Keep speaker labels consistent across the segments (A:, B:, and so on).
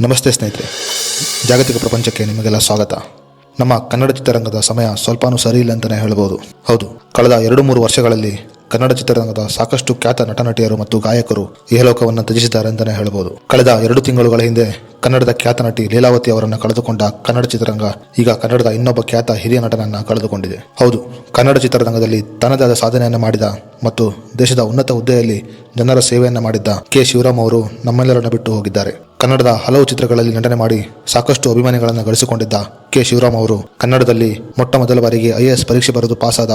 A: ನಮಸ್ತೆ ಸ್ನೇಹಿತರೆ, ಜಾಗತಿಕ ಪ್ರಪಂಚಕ್ಕೆ ನಿಮಗೆಲ್ಲ ಸ್ವಾಗತ. ನಮ್ಮ ಕನ್ನಡ ಚಿತ್ರರಂಗದ ಸಮಯ ಸ್ವಲ್ಪನೂ ಸರಿ ಇಲ್ಲ ಅಂತಲೇ ಹೇಳ್ಬೋದು. ಹೌದು, ಕಳೆದ 2-3 ವರ್ಷಗಳಲ್ಲಿ ಕನ್ನಡ ಚಿತ್ರರಂಗದ ಸಾಕಷ್ಟು ಖ್ಯಾತ ನಟನಟಿಯರು ಮತ್ತು ಗಾಯಕರು ಇಹಲೋಕವನ್ನು ತ್ಯಜಿಸಿದ್ದಾರೆ ಅಂತಲೇ ಹೇಳ್ಬೋದು. ಕಳೆದ 2 ತಿಂಗಳುಗಳ ಹಿಂದೆ ಕನ್ನಡದ ಖ್ಯಾತ ನಟಿ ಲೀಲಾವತಿ ಅವರನ್ನು ಕಳೆದುಕೊಂಡ ಕನ್ನಡ ಚಿತ್ರರಂಗ ಈಗ ಕನ್ನಡದ ಇನ್ನೊಬ್ಬ ಖ್ಯಾತ ಹಿರಿಯ ನಟನನ್ನು ಕಳೆದುಕೊಂಡಿದೆ. ಹೌದು, ಕನ್ನಡ ಚಿತ್ರರಂಗದಲ್ಲಿ ತನ್ನದೇ ಆದ ಸಾಧನೆಯನ್ನು ಮಾಡಿದ ಮತ್ತು ದೇಶದ ಉನ್ನತ ಹುದ್ದೆಯಲ್ಲಿ ಜನರ ಸೇವೆಯನ್ನು ಮಾಡಿದ್ದ ಕೆ. ಶಿವರಾಮ್ ಅವರು ನಮ್ಮೆಲ್ಲರನ್ನು ಬಿಟ್ಟು ಹೋಗಿದ್ದಾರೆ. ಕನ್ನಡದ ಹಲವು ಚಿತ್ರಗಳಲ್ಲಿ ನಟನೆ ಮಾಡಿ ಸಾಕಷ್ಟು ಅಭಿಮಾನಿಗಳನ್ನು ಗಳಿಸಿಕೊಂಡಿದ್ದ ಕೆ. ಶಿವರಾಮ್ ಅವರು ಕನ್ನಡದಲ್ಲಿ ಮೊಟ್ಟ ಮೊದಲ ಬಾರಿಗೆ IAS ಪರೀಕ್ಷೆ ಬರೆದು ಪಾಸಾದ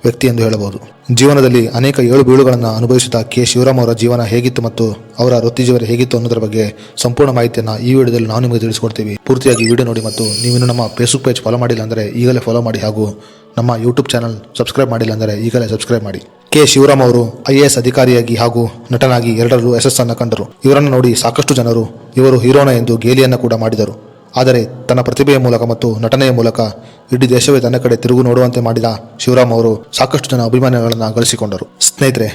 A: ವ್ಯಕ್ತಿ ಎಂದು ಹೇಳಬಹುದು. ಜೀವನದಲ್ಲಿ ಅನೇಕ ಏಳು ಬೀಳುಗಳನ್ನು ಅನುಭವಿಸಿದ ಕೆ. ಶಿವರಾಮ್ ಅವರ ಜೀವನ ಹೇಗಿತ್ತು ಮತ್ತು ಅವರ ವೃತ್ತಿ ಜೀವನ ಹೇಗಿತ್ತು ಅನ್ನೋದರ ಬಗ್ಗೆ ಸಂಪೂರ್ಣ ಮಾಹಿತಿಯನ್ನು ಈ ವಿಡಿಯೋದಲ್ಲಿ ನಾವು ನಿಮಗೆ ತಿಳಿಸ್ಕೊಡ್ತೀವಿ. ಪೂರ್ತಿಯಾಗಿ ವಿಡಿಯೋ ನೋಡಿ ಮತ್ತು ನೀವಿನ್ನು ನಮ್ಮ ಫೇಸ್ಬುಕ್ ಪೇಜ್ ಫಾಲೋ ಮಾಡಿಲ್ಲ ಅಂದರೆ ಈಗಲೇ ಫಾಲೋ ಮಾಡಿ ಹಾಗೂ ನಮ್ಮ ಯೂಟ್ಯೂಬ್ ಚಾನಲ್ ಸಬ್ಸ್ಕ್ರೈಬ್ ಮಾಡಿಲ್ಲ ಅಂದರೆ ಈಗಲೇ ಸಬ್ಸ್ಕ್ರೈಬ್ ಮಾಡಿ. ಕೆ. ಶಿವರಾಮ್ ಅವರು IAS ಅಧಿಕಾರಿಯಾಗಿ ಹಾಗೂ ನಟನಾಗಿ ಎರಡರಲ್ಲೂ ಯಶಸ್ಸನ್ನು ಕಂಡರು. ಇವರನ್ನು ನೋಡಿ ಸಾಕಷ್ಟು ಜನರು ಇವರು ಹೀರೋನ ಎಂದು ಗೇಲಿಯನ್ನು ಕೂಡ ಮಾಡಿದರು. ಆದರೆ ತನ್ನ ಪ್ರತಿಭೆಯ ಮೂಲಕ ಮತ್ತು ನಟನೆಯ ಮೂಲಕ ಇಡೀ ದೇಶವೇ ತನ್ನ ಕಡೆ ತಿರುಗು ನೋಡುವಂತೆ ಮಾಡಿದ ಶಿವರಾಮ್ ಅವರು ಸಾಕಷ್ಟು ಜನ ಅಭಿಮಾನಿಗಳನ್ನು ಗಳಿಸಿಕೊಂಡರು. ಸ್ನೇಹಿತರೆ,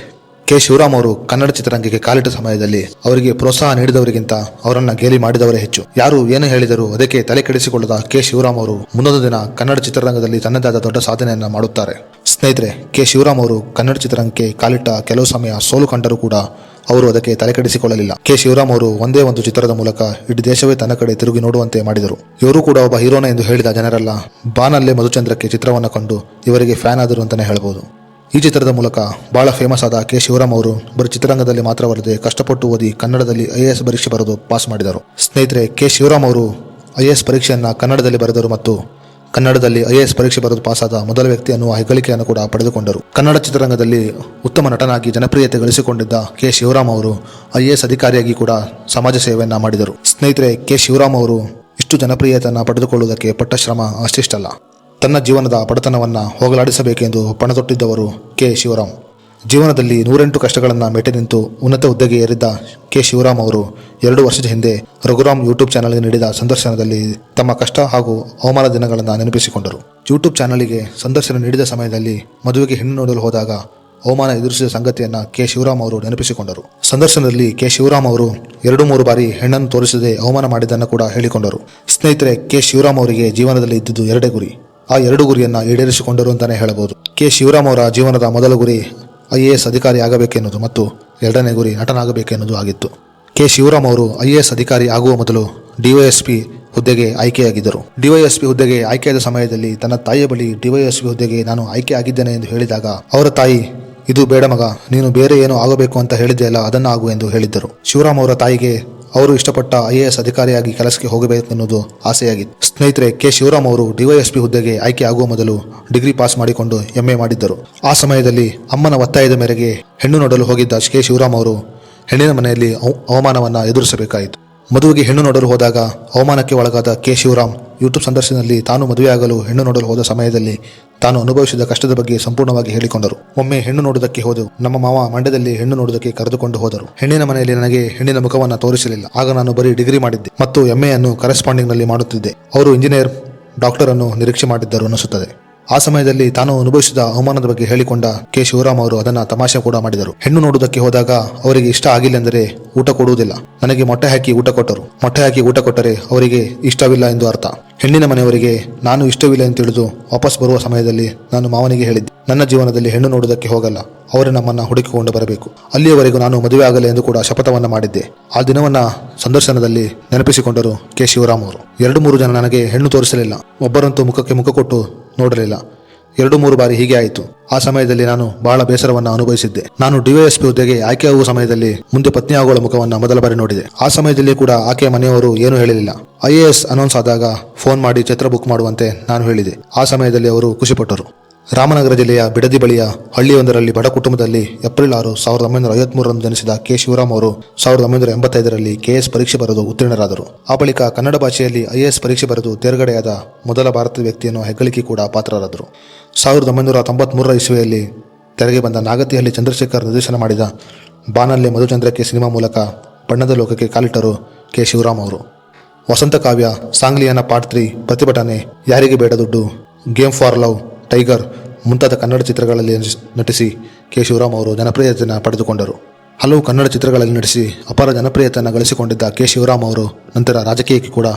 A: ಕೆ. ಶಿವರಾಮ್ ಅವರು ಕನ್ನಡ ಚಿತ್ರರಂಗಕ್ಕೆ ಕಾಲಿಟ್ಟ ಸಮಯದಲ್ಲಿ ಅವರಿಗೆ ಪ್ರೋತ್ಸಾಹ ನೀಡಿದವರಿಗಿಂತ ಅವರನ್ನು ಗೇಲಿ ಮಾಡಿದವರೇ ಹೆಚ್ಚು. ಯಾರು ಏನು ಹೇಳಿದರೂ ಅದಕ್ಕೆ ತಲೆ ಕೆಡಿಸಿಕೊಳ್ಳದ ಕೆ. ಶಿವರಾಮ್ ಅವರು ಮುಂದೊಂದು ದಿನ ಕನ್ನಡ ಚಿತ್ರರಂಗದಲ್ಲಿ ತನ್ನದಾದ ದೊಡ್ಡ ಸಾಧನೆಯನ್ನು ಮಾಡುತ್ತಾರೆ. ಸ್ನೇಹಿತರೆ, ಕೆ. ಶಿವರಾಮ್ ಅವರು ಕನ್ನಡ ಚಿತ್ರರಂಗಕ್ಕೆ ಕಾಲಿಟ್ಟ ಕೆಲವು ಸಮಯ ಸೋಲು ಕಂಡರೂ ಕೂಡ ಅವರು ಅದಕ್ಕೆ ತಲೆಕೆಡಿಸಿಕೊಳ್ಳಲಿಲ್ಲ. ಕೆ. ಶಿವರಾಮ್ ಅವರು ಒಂದೇ ಒಂದು ಚಿತ್ರದ ಮೂಲಕ ಇಡೀ ದೇಶವೇ ತನ್ನ ಕಡೆ ತಿರುಗಿ ನೋಡುವಂತೆ ಮಾಡಿದರು. ಇವರು ಕೂಡ ಒಬ್ಬ ಹೀರೋನ ಎಂದು ಹೇಳಿದ ಜನರೆಲ್ಲ ಬಾನಲ್ಲೇ ಮಧುಚಂದ್ರಕ್ಕೆ ಚಿತ್ರವನ್ನು ಕಂಡು ಇವರಿಗೆ ಫ್ಯಾನ್ ಆದರು ಅಂತಲೇ ಹೇಳ್ಬೋದು. ಈ ಚಿತ್ರದ ಮೂಲಕ ಬಹಳ ಫೇಮಸ್ ಆದ ಕೆ. ಶಿವರಾಮ್ ಅವರು ಬರೀ ಚಿತ್ರರಂಗದಲ್ಲಿ ಮಾತ್ರವಲ್ಲದೆ ಕಷ್ಟಪಟ್ಟು ಓದಿ ಕನ್ನಡದಲ್ಲಿ IAS ಪರೀಕ್ಷೆ ಬರೆದು ಪಾಸ್ ಮಾಡಿದರು. ಸ್ನೇಹಿತರೆ, ಕೆ. ಶಿವರಾಮ್ ಅವರು IAS ಪರೀಕ್ಷೆಯನ್ನು ಕನ್ನಡದಲ್ಲಿ ಬರೆದರು ಮತ್ತು ಕನ್ನಡದಲ್ಲಿ IAS ಪರೀಕ್ಷೆ ಬರೆದು ಪಾಸಾದ ಮೊದಲ ವ್ಯಕ್ತಿ ಅನ್ನುವ ಹೆಗ್ಗಳಿಕೆಯನ್ನು ಕೂಡ ಪಡೆದುಕೊಂಡರು. ಕನ್ನಡ ಚಿತ್ರರಂಗದಲ್ಲಿ ಉತ್ತಮ ನಟನಾಗಿ ಜನಪ್ರಿಯತೆ ಗಳಿಸಿಕೊಂಡಿದ್ದ ಕೆ. ಶಿವರಾಮ್ ಅವರು IAS ಅಧಿಕಾರಿಯಾಗಿ ಕೂಡ ಸಮಾಜ ಸೇವೆಯನ್ನು ಮಾಡಿದರು. ಸ್ನೇಹಿತರೆ, ಕೆ. ಶಿವರಾಮ್ ಅವರು ಇಷ್ಟು ಜನಪ್ರಿಯತೆಯನ್ನು ಪಡೆದುಕೊಳ್ಳುವುದಕ್ಕೆ ಪಟ್ಟ ಶ್ರಮ ಅಷ್ಟಿಷ್ಟಲ್ಲ. ತನ್ನ ಜೀವನದ ಬಡತನವನ್ನು ಹೋಗಲಾಡಿಸಬೇಕೆಂದು ಪಣತೊಟ್ಟಿದ್ದವರು ಕೆ. ಶಿವರಾಮ್. ಜೀವನದಲ್ಲಿ 108 ಕಷ್ಟಗಳನ್ನು ಮೆಟ್ಟಿ ನಿಂತು ಉನ್ನತ ಹುದ್ದೆಗೆ ಏರಿದ್ದ ಕೆ. ಶಿವರಾಮ್ ಅವರು 2 ವರ್ಷದ ಹಿಂದೆ ರಘುರಾಮ್ ಯೂಟ್ಯೂಬ್ ಚಾನಲ್ಗೆ ನೀಡಿದ ಸಂದರ್ಶನದಲ್ಲಿ ತಮ್ಮ ಕಷ್ಟ ಹಾಗೂ ಅವಮಾನ ದಿನಗಳನ್ನು ನೆನಪಿಸಿಕೊಂಡರು. ಯೂಟ್ಯೂಬ್ ಚಾನಲ್ಗೆ ಸಂದರ್ಶನ ನೀಡಿದ ಸಮಯದಲ್ಲಿ ಮದುವೆಗೆ ಹೆಣ್ಣು ನೋಡಲು ಹೋದಾಗ ಅವಮಾನ ಎದುರಿಸಿದ ಸಂಗತಿಯನ್ನು ಕೆ. ಶಿವರಾಮ್ ಅವರು ನೆನಪಿಸಿಕೊಂಡರು. ಸಂದರ್ಶನದಲ್ಲಿ ಕೆ. ಶಿವರಾಮ್ ಅವರು 2-3 ಬಾರಿ ಹೆಣ್ಣನ್ನು ತೋರಿಸದೆ ಅವಮಾನ ಮಾಡಿದ್ದನ್ನು ಕೂಡ ಹೇಳಿಕೊಂಡರು. ಸ್ನೇಹಿತರೆ, ಕೆ. ಶಿವರಾಮ್ ಅವರಿಗೆ ಜೀವನದಲ್ಲಿ ಇದ್ದಿದ್ದು 2 ಗುರಿ. ಆ 2 ಗುರಿಯನ್ನು ಈಡೇರಿಸಿಕೊಂಡರು ಅಂತಲೇ ಹೇಳಬಹುದು. ಕೆ. ಶಿವರಾಮ್ ಅವರ ಜೀವನದ ಮೊದಲ ಗುರಿ IAS ಅಧಿಕಾರಿ ಆಗಬೇಕೆನ್ನುವುದು ಮತ್ತು 2ನೇ ಗುರಿ ನಟನಾಗಬೇಕೆನ್ನುವುದು ಆಗಿತ್ತು. ಕೆ. ಶಿವರಾಮ್ ಅವರು IAS ಅಧಿಕಾರಿ ಆಗುವ ಮೊದಲು DYSP ಹುದ್ದೆಗೆ ಆಯ್ಕೆಯಾಗಿದ್ದರು. DYSP ಹುದ್ದೆಗೆ ಆಯ್ಕೆಯಾದ ಸಮಯದಲ್ಲಿ ತನ್ನ ತಾಯಿಯ ಬಳಿ DYSP ಹುದ್ದೆಗೆ ನಾನು ಆಯ್ಕೆ ಆಗಿದ್ದೇನೆ ಎಂದು ಹೇಳಿದಾಗ ಅವರ ತಾಯಿ, ಇದು ಬೇಡ ಮಗ, ನೀನು ಬೇರೆ ಏನೋ ಆಗಬೇಕು ಅಂತ ಹೇಳಿದ್ದೆಯಲ್ಲ, ಅದನ್ನು ಆಗು ಎಂದು ಹೇಳಿದ್ದರು. ಶಿವರಾಮ್ ಅವರ ತಾಯಿಗೆ ಅವರು ಇಷ್ಟಪಟ್ಟ IAS ಅಧಿಕಾರಿಯಾಗಿ ಕೆಲಸಕ್ಕೆ ಹೋಗಬೇಕೆನ್ನುವುದು ಆಸೆಯಾಗಿತ್ತು. ಸ್ನೇಹಿತರೆ, ಕೆ. ಶಿವರಾಮ್ ಅವರು DYSP ಹುದ್ದೆಗೆ ಆಯ್ಕೆ ಆಗುವ ಮೊದಲು ಡಿಗ್ರಿ ಪಾಸ್ ಮಾಡಿಕೊಂಡು MA ಮಾಡಿದ್ದರು. ಆ ಸಮಯದಲ್ಲಿ ಅಮ್ಮನ ಒತ್ತಾಯದ ಮೇರೆಗೆ ಹೆಣ್ಣು ನೋಡಲು ಹೋಗಿದ್ದ ಕೆ. ಶಿವರಾಮ್ ಅವರು ಹೆಣ್ಣಿನ ಮನೆಯಲ್ಲಿ ಅವಮಾನವನ್ನು ಎದುರಿಸಬೇಕಾಯಿತು. ಮದುವೆಗೆ ಹೆಣ್ಣು ನೋಡಲು ಹೋದಾಗ ಅವಮಾನಕ್ಕೆ ಒಳಗಾದ ಕೆ. ಶಿವರಾಮ್ ಯೂಟ್ಯೂಬ್ ಸಂದರ್ಶನದಲ್ಲಿ ತಾನು ಮದುವೆಯಾಗಲು ಹೆಣ್ಣು ನೋಡಲು ಹೋದ ಸಮಯದಲ್ಲಿ ತಾನು ಅನುಭವಿಸಿದ ಕಷ್ಟದ ಬಗ್ಗೆ ಸಂಪೂರ್ಣವಾಗಿ ಹೇಳಿಕೊಂಡರು. ಒಮ್ಮೆ ಹೆಣ್ಣು ನೋಡುವುದಕ್ಕೆ ಹೋದೆವು. ನಮ್ಮ ಮಾವ ಮಂಡ್ಯದಲ್ಲಿ ಹೆಣ್ಣು ನೋಡುವುದಕ್ಕೆ ಕರೆದುಕೊಂಡು ಹೋದರು. ಹೆಣ್ಣಿನ ಮನೆಯಲ್ಲಿ ನನಗೆ ಹೆಣ್ಣಿನ ಮುಖವನ್ನು ತೋರಿಸಲಿಲ್ಲ. ಆಗ ನಾನು ಬರೀ ಡಿಗ್ರಿ ಮಾಡಿದ್ದೆ ಮತ್ತು MA ಅನ್ನು ಕರೆಸ್ಪಾಂಡಿಂಗ್ನಲ್ಲಿ ಮಾಡುತ್ತಿದ್ದೆ. ಅವರು ಇಂಜಿನಿಯರ್, ಡಾಕ್ಟರ್ ಅನ್ನು ನಿರೀಕ್ಷೆ ಮಾಡಿದ್ದರು ಅನಿಸುತ್ತದೆ. ಆ ಸಮಯದಲ್ಲಿ ತಾನು ಅನುಭವಿಸಿದ ಅವಮಾನದ ಬಗ್ಗೆ ಹೇಳಿಕೊಂಡ ಕೆ. ಶಿವರಾಮ್ ಅವರು ಅದನ್ನು ತಮಾಷೆ ಕೂಡ ಮಾಡಿದರು. ಹೆಣ್ಣು ನೋಡುವುದಕ್ಕೆ ಹೋದಾಗ ಅವರಿಗೆ ಇಷ್ಟ ಆಗಿಲ್ಲ ಊಟ ಕೊಡುವುದಿಲ್ಲ. ನನಗೆ ಮೊಟ್ಟೆ ಹಾಕಿ ಊಟ ಕೊಟ್ಟರು. ಮೊಟ್ಟೆ ಹಾಕಿ ಊಟ ಕೊಟ್ಟರೆ ಅವರಿಗೆ ಇಷ್ಟವಿಲ್ಲ ಎಂದು ಅರ್ಥ. ಹೆಣ್ಣಿನ ಮನೆಯವರಿಗೆ ನಾನು ಇಷ್ಟವಿಲ್ಲ ಎಂದು ತಿಳಿದು ವಾಪಸ್ ಬರುವ ಸಮಯದಲ್ಲಿ ನಾನು ಮಾವನಿಗೆ ಹೇಳಿದ್ದೆ, ನನ್ನ ಜೀವನದಲ್ಲಿ ಹೆಣ್ಣು ನೋಡುವುದಕ್ಕೆ ಹೋಗಲ್ಲ, ಅವರೇ ನಮ್ಮನ್ನು ಹುಡುಕಿಕೊಂಡು ಬರಬೇಕು. ಅಲ್ಲಿಯವರೆಗೂ ನಾನು ಮದುವೆ ಆಗಲ್ಲ ಎಂದು ಕೂಡ ಶಪಥವನ್ನು ಮಾಡಿದ್ದೆ. ಆ ದಿನವನ್ನ ಸಂದರ್ಶನದಲ್ಲಿ ನೆನಪಿಸಿಕೊಂಡರು ಕೆ. ಶಿವರಾಮ್ ಅವರು. 2-3 ಜನ ನನಗೆ ಹೆಣ್ಣು ತೋರಿಸಲಿಲ್ಲ. ಒಬ್ಬರಂತೂ ಮುಖಕ್ಕೆ ಮುಖ ಕೊಟ್ಟು ನೋಡಲಿಲ್ಲ. 2-3 ಬಾರಿ ಹೀಗೆ ಆಯಿತು. ಆ ಸಮಯದಲ್ಲಿ ನಾನು ಬಹಳ ಬೇಸರವನ್ನು ಅನುಭವಿಸಿದ್ದೆ. ನಾನು DYSP ಹುದ್ದೆಗೆ ಆಯ್ಕೆಯಾಗುವ ಸಮಯದಲ್ಲಿ ಮುಂದೆ ಪತ್ನಿ ಆಗುವ ಮುಖವನ್ನು ಮೊದಲ ಬಾರಿ ನೋಡಿದೆ. ಆ ಸಮಯದಲ್ಲಿ ಕೂಡ ಆಕೆಯ ಮನೆಯವರು ಏನೂ ಹೇಳಲಿಲ್ಲ. IAS ಅನೌನ್ಸ್ ಆದಾಗ ಫೋನ್ ಮಾಡಿ ಚಿತ್ರ ಬುಕ್ ಮಾಡುವಂತೆ ನಾನು ಹೇಳಿದೆ. ಆ ಸಮಯದಲ್ಲಿ ಅವರು ಖುಷಿಪಟ್ಟರು. ರಾಮನಗರ ಜಿಲ್ಲೆಯ ಬಿಡದಿ ಬಳಿಯ ಹಳ್ಳಿಯೊಂದರಲ್ಲಿ ಬಡ ಕುಟುಂಬದಲ್ಲಿ ಏಪ್ರಿಲ್ 6, 1953ರಂದು ಜನಿಸಿದ ಕೆ. ಶಿವರಾಮ್ ಅವರು 1985ರಲ್ಲಿ KS ಪರೀಕ್ಷೆ ಬರೆದು ಉತ್ತೀರ್ಣರಾದರು. ಆ ಬಳಿಕ ಕನ್ನಡ ಭಾಷೆಯಲ್ಲಿ IAS ಪರೀಕ್ಷೆ ಬರೆದು ತೇರ್ಗಡೆಯಾದ ಮೊದಲ ಭಾರತೀಯ ವ್ಯಕ್ತಿಯನ್ನು ಹೆಗ್ಗಳಿಕೆ ಕೂಡ ಪಾತ್ರರಾದರು. 1993ರ ಇಸ್ವಿಯಲ್ಲಿ ತೆರೆಗೆ ಬಂದ ನಾಗತಿಹಳ್ಳಿ ಚಂದ್ರಶೇಖರ್ ನಿರ್ದೇಶನ ಮಾಡಿದ ಬಾನಲ್ಲೇ ಮಧುಚಂದ್ರಕ್ಕೆ ಸಿನಿಮಾ ಮೂಲಕ ಬಣ್ಣದ ಲೋಕಕ್ಕೆ ಕಾಲಿಟ್ಟರು ಕೆ. ಶಿವರಾಮ್ ಅವರು. ವಸಂತ ಕಾವ್ಯ, ಸಾಂಗ್ಲಿಯಾನ ಪಾರ್ಟ್ 3, ಪ್ರತಿಭಟನೆ, ಯಾರಿಗೆ ಬೇಡ ದುಡ್ಡು, ಗೇಮ್ ಫಾರ್ ಲವ್, ಟೈಗರ್ ಮುಂತಾದ ಕನ್ನಡ ಚಿತ್ರಗಳಲ್ಲಿ ನಟಿಸಿ ಕೆ. ಶಿವರಾಮ್ ಅವರು ಜನಪ್ರಿಯತೆಯನ್ನು ಪಡೆದುಕೊಂಡರು. ಹಲವು ಕನ್ನಡ ಚಿತ್ರಗಳಲ್ಲಿ ನಟಿಸಿ ಅಪಾರ ಜನಪ್ರಿಯತೆಯನ್ನು ಗಳಿಸಿಕೊಂಡಿದ್ದ ಕೆ ಶಿವರಾಮ್ ಅವರು ನಂತರ ರಾಜಕೀಯಕ್ಕೆ ಕೂಡ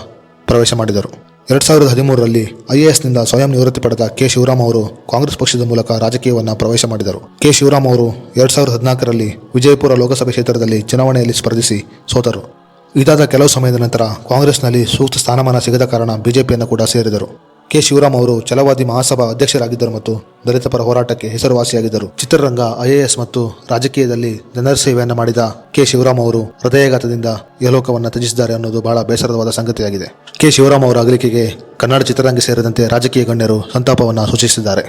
A: ಪ್ರವೇಶ ಮಾಡಿದರು. 2013ರಲ್ಲಿ IASನಿಂದ ಸ್ವಯಂ ನಿವೃತ್ತಿ ಪಡೆದ ಕೆ ಶಿವರಾಮ್ ಅವರು ಕಾಂಗ್ರೆಸ್ ಪಕ್ಷದ ಮೂಲಕ ರಾಜಕೀಯವನ್ನು ಪ್ರವೇಶ ಮಾಡಿದರು. ಕೆ ಶಿವರಾಮ್ ಅವರು 2014ರಲ್ಲಿ ವಿಜಯಪುರ ಲೋಕಸಭೆ ಕ್ಷೇತ್ರದಲ್ಲಿ ಚುನಾವಣೆಯಲ್ಲಿ ಸ್ಪರ್ಧಿಸಿ ಸೋತರು. ಇದಾದ ಕೆಲವು ಸಮಯದ ನಂತರ ಕಾಂಗ್ರೆಸ್ನಲ್ಲಿ ಸೂಕ್ತ ಸ್ಥಾನಮಾನ ಸಿಗದ ಕಾರಣ ಬಿಜೆಪಿಯನ್ನು ಕೂಡ ಸೇರಿದರು. ಕೆ ಶಿವರಾಮ್ ಅವರು ಛಲವಾದಿ ಮಹಾಸಭಾ ಅಧ್ಯಕ್ಷರಾಗಿದ್ದರು ಮತ್ತು ದಲಿತ ಪರ ಹೋರಾಟಕ್ಕೆ ಹೆಸರುವಾಸಿಯಾಗಿದ್ದರು. ಚಿತ್ರರಂಗ, IAS ಮತ್ತು ರಾಜಕೀಯದಲ್ಲಿ ಜನರ ಸೇವೆಯನ್ನು ಮಾಡಿದ ಕೆ ಶಿವರಾಮ್ ಅವರು ಹೃದಯಾಘಾತದಿಂದ ಯಲೋಕವನ್ನು ತ್ಯಜಿಸಿದ್ದಾರೆ ಅನ್ನೋದು ಬಹಳ ಬೇಸರವಾದ ಸಂಗತಿಯಾಗಿದೆ. ಕೆ ಶಿವರಾಮ್ ಅವರ ಅಗಲಿಕೆಗೆ ಕನ್ನಡ ಚಿತ್ರರಂಗ ಸೇರಿದಂತೆ ರಾಜಕೀಯ ಗಣ್ಯರು ಸಂತಾಪವನ್ನು ಸೂಚಿಸಿದ್ದಾರೆ.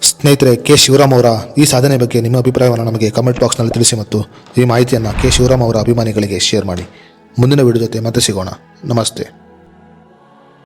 A: ಸ್ನೇಹಿತರೆ, ಕೆ ಶಿವರಾಮ್ ಅವರ ಈ ಸಾಧನೆ ಬಗ್ಗೆ ನಿಮ್ಮ ಅಭಿಪ್ರಾಯವನ್ನು ನಮಗೆ ಕಮೆಂಟ್ ಬಾಕ್ಸ್ನಲ್ಲಿ ತಿಳಿಸಿ ಮತ್ತು ಈ ಮಾಹಿತಿಯನ್ನು ಕೆ ಶಿವರಾಮ್ ಅವರ ಅಭಿಮಾನಿಗಳಿಗೆ ಶೇರ್ ಮಾಡಿ. ಮುಂದಿನ ವಿಡಿಯೋ ಜೊತೆ ಮತ್ತೆ ಸಿಗೋಣ. ನಮಸ್ತೆ.